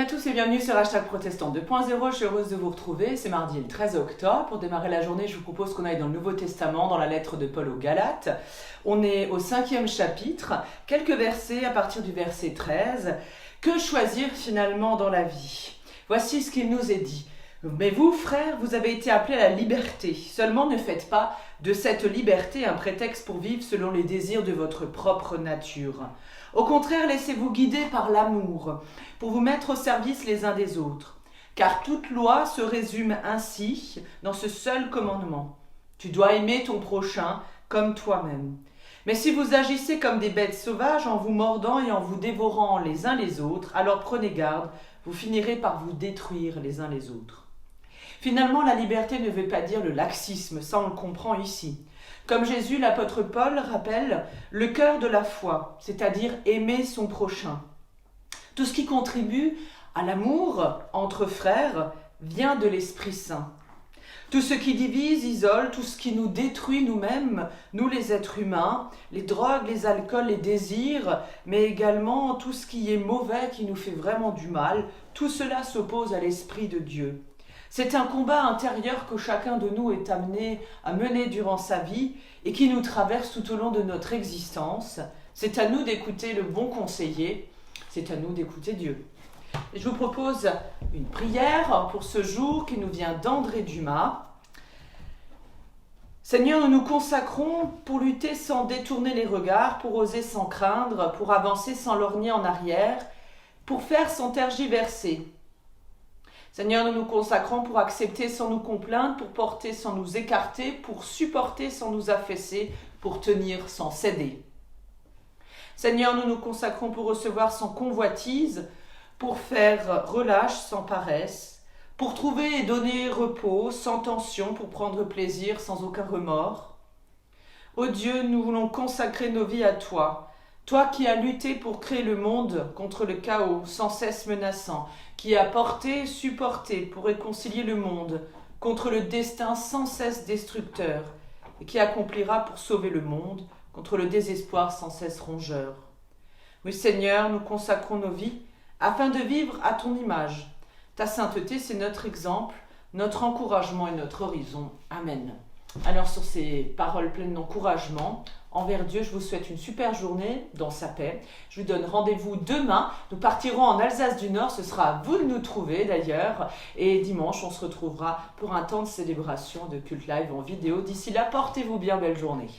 à tous et bienvenue sur Hashtag Protestant 2.0, je suis heureuse de vous retrouver, c'est mardi le 13 octobre. Pour démarrer la journée, je vous propose qu'on aille dans le Nouveau Testament, dans la lettre de Paul aux Galates. On est au 5e chapitre, quelques versets à partir du verset 13. Que choisir finalement dans la vie? Voici ce qu'il nous est dit. Mais vous, frères, vous avez été appelés à la liberté. Seulement ne faites pas de cette liberté un prétexte pour vivre selon les désirs de votre propre nature. Au contraire, laissez-vous guider par l'amour, pour vous mettre au service les uns des autres. Car toute loi se résume ainsi dans ce seul commandement. Tu dois aimer ton prochain comme toi-même. Mais si vous agissez comme des bêtes sauvages en vous mordant et en vous dévorant les uns les autres, alors prenez garde, vous finirez par vous détruire les uns les autres. Finalement, la liberté ne veut pas dire le laxisme, ça on le comprend ici. Comme Jésus, l'apôtre Paul rappelle le cœur de la foi, c'est-à-dire aimer son prochain. Tout ce qui contribue à l'amour entre frères vient de l'Esprit Saint. Tout ce qui divise, isole, tout ce qui nous détruit nous-mêmes, nous les êtres humains, les drogues, les alcools, les désirs, mais également tout ce qui est mauvais, qui nous fait vraiment du mal, tout cela s'oppose à l'Esprit de Dieu. C'est un combat intérieur que chacun de nous est amené à mener durant sa vie et qui nous traverse tout au long de notre existence. C'est à nous d'écouter le bon conseiller, c'est à nous d'écouter Dieu. Et je vous propose une prière pour ce jour qui nous vient d'André Dumas. Seigneur, nous nous consacrons pour lutter sans détourner les regards, pour oser sans craindre, pour avancer sans lorgner en arrière, pour faire sans tergiverser. Seigneur, nous nous consacrons pour accepter sans nous complaindre, pour porter sans nous écarter, pour supporter sans nous affaisser, pour tenir sans céder. Seigneur, nous nous consacrons pour recevoir sans convoitise, pour faire relâche sans paresse, pour trouver et donner repos sans tension, pour prendre plaisir sans aucun remords. Ô Dieu, nous voulons consacrer nos vies à toi, toi qui as lutté pour créer le monde contre le chaos sans cesse menaçant, qui as porté, supporté pour réconcilier le monde contre le destin sans cesse destructeur, et qui accomplira pour sauver le monde contre le désespoir sans cesse rongeur. Oui Seigneur, nous consacrons nos vies afin de vivre à ton image. Ta sainteté, c'est notre exemple, notre encouragement et notre horizon. Amen. Alors sur ces paroles pleines d'encouragement envers Dieu, je vous souhaite une super journée dans sa paix. Je vous donne rendez-vous demain. Nous partirons en Alsace du Nord. Ce sera à vous de nous trouver d'ailleurs. Et dimanche, on se retrouvera pour un temps de célébration de culte live en vidéo. D'ici là, portez-vous bien, belle journée.